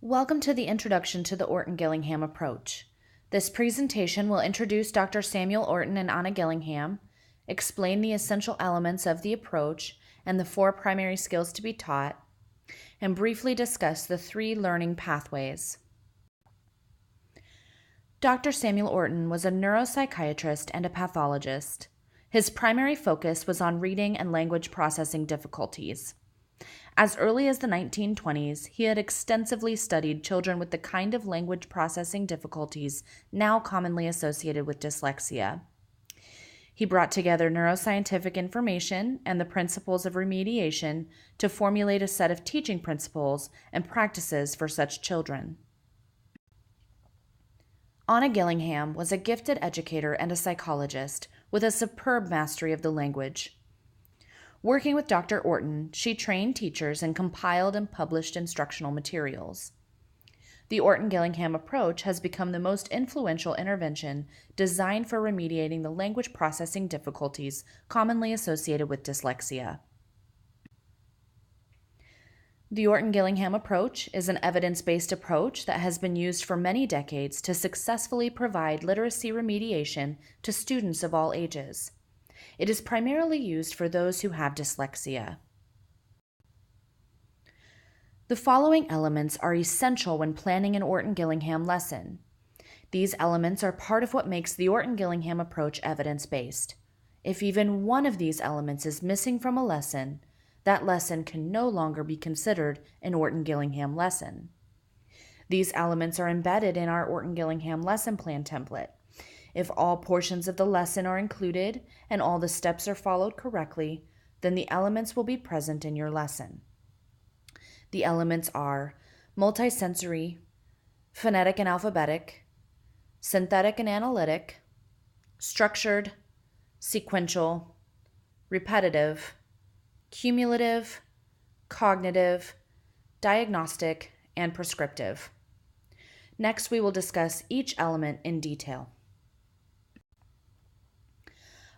Welcome to the introduction to the Orton-Gillingham approach. This presentation will introduce Dr. Samuel Orton and Anna Gillingham, explain the essential elements of the approach and the 4 primary skills to be taught, and briefly discuss the 3 learning pathways. Dr. Samuel Orton was a neuropsychiatrist and a pathologist. His primary focus was on reading and language processing difficulties. As early as the 1920s, he had extensively studied children with the kind of language processing difficulties now commonly associated with dyslexia. He brought together neuroscientific information and the principles of remediation to formulate a set of teaching principles and practices for such children. Anna Gillingham was a gifted educator and a psychologist with a superb mastery of the language. Working with Dr. Orton, she trained teachers and compiled and published instructional materials. The Orton-Gillingham approach has become the most influential intervention designed for remediating the language processing difficulties commonly associated with dyslexia. The Orton-Gillingham approach is an evidence-based approach that has been used for many decades to successfully provide literacy remediation to students of all ages. It is primarily used for those who have dyslexia. The following elements are essential when planning an Orton-Gillingham lesson. These elements are part of what makes the Orton-Gillingham approach evidence-based. If even one of these elements is missing from a lesson, that lesson can no longer be considered an Orton-Gillingham lesson. These elements are embedded in our Orton-Gillingham lesson plan template. If all portions of the lesson are included and all the steps are followed correctly, then the elements will be present in your lesson. The elements are multisensory, phonetic and alphabetic, synthetic and analytic, structured, sequential, repetitive, cumulative, cognitive, diagnostic, and prescriptive. Next, we will discuss each element in detail.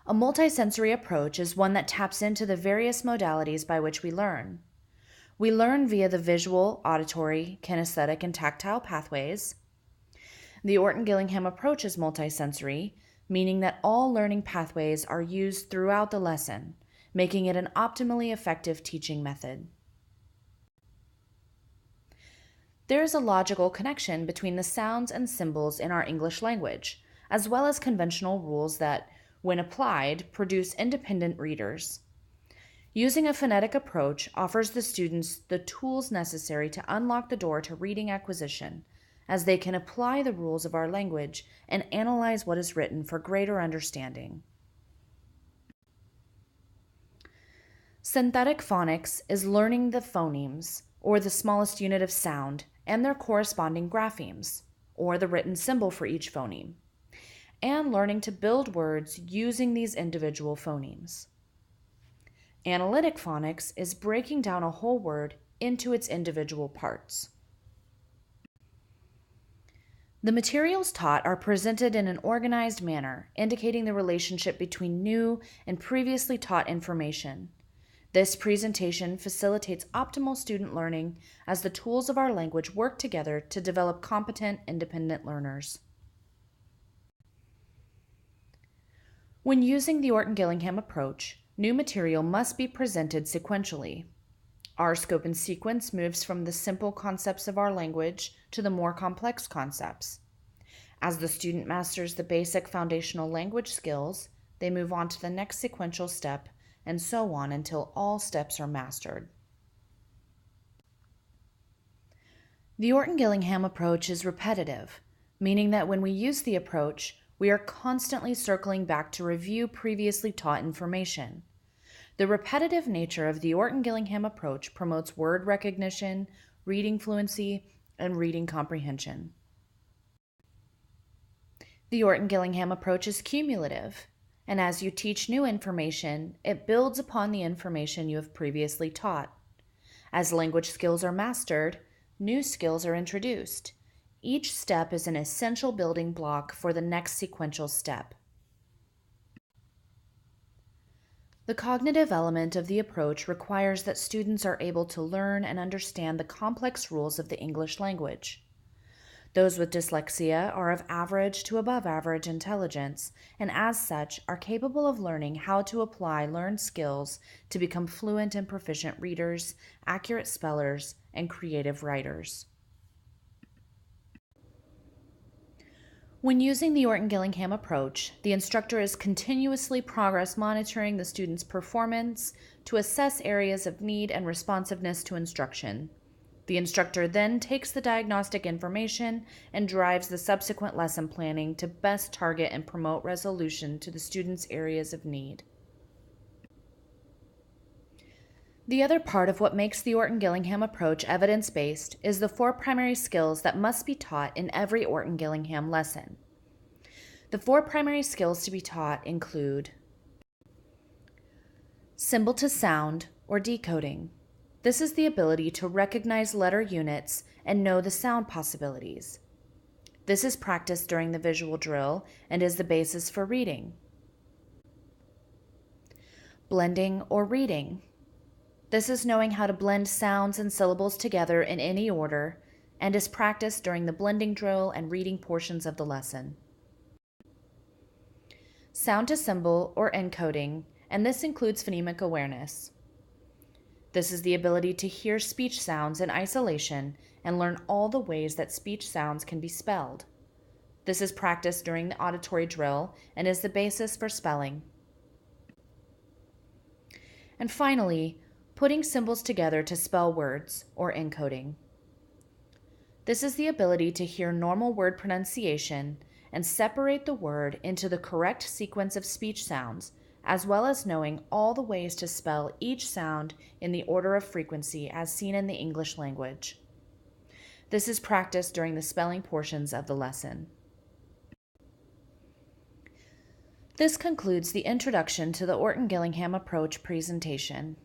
A multisensory approach is one that taps into the various modalities by which we learn. We learn via the visual, auditory, kinesthetic, and tactile pathways. The Orton-Gillingham approach is multisensory, meaning that all learning pathways are used throughout the lesson, making it an optimally effective teaching method. There is a logical connection between the sounds and symbols in our English language, as well as conventional rules that, when applied, produce independent readers. Using a phonetic approach offers the students the tools necessary to unlock the door to reading acquisition, as they can apply the rules of our language and analyze what is written for greater understanding. Synthetic phonics is learning the phonemes, or the smallest unit of sound, and their corresponding graphemes, or the written symbol for each phoneme, and learning to build words using these individual phonemes. Analytic phonics is breaking down a whole word into its individual parts. The materials taught are presented in an organized manner, indicating the relationship between new and previously taught information. This presentation facilitates optimal student learning as the tools of our language work together to develop competent, independent learners. When using the Orton-Gillingham approach, new material must be presented sequentially. Our scope and sequence moves from the simple concepts of our language to the more complex concepts. As the student masters the basic foundational language skills, they move on to the next sequential step, and so on until all steps are mastered. The Orton-Gillingham approach is repetitive, meaning that when we use the approach, we are constantly circling back to review previously taught information. The repetitive nature of the Orton-Gillingham approach promotes word recognition, reading fluency, and reading comprehension. The Orton-Gillingham approach is cumulative, and as you teach new information, it builds upon the information you have previously taught. As language skills are mastered, new skills are introduced. Each step is an essential building block for the next sequential step. The cognitive element of the approach requires that students are able to learn and understand the complex rules of the English language. Those with dyslexia are of average to above average intelligence, and as such are capable of learning how to apply learned skills to become fluent and proficient readers, accurate spellers, and creative writers. When using the Orton-Gillingham approach, the instructor is continuously progress monitoring the student's performance to assess areas of need and responsiveness to instruction. The instructor then takes the diagnostic information and drives the subsequent lesson planning to best target and promote resolution to the student's areas of need. The other part of what makes the Orton-Gillingham approach evidence-based is the 4 primary skills that must be taught in every Orton-Gillingham lesson. The 4 primary skills to be taught include symbol to sound or decoding. This is the ability to recognize letter units and know the sound possibilities. This is practiced during the visual drill and is the basis for reading. Blending or reading. This is knowing how to blend sounds and syllables together in any order and is practiced during the blending drill and reading portions of the lesson. Sound to symbol or encoding, and this includes phonemic awareness. This is the ability to hear speech sounds in isolation and learn all the ways that speech sounds can be spelled. This is practiced during the auditory drill and is the basis for spelling. And finally, putting symbols together to spell words, or encoding. This is the ability to hear normal word pronunciation and separate the word into the correct sequence of speech sounds, as well as knowing all the ways to spell each sound in the order of frequency as seen in the English language. This is practiced during the spelling portions of the lesson. This concludes the introduction to the Orton-Gillingham approach presentation.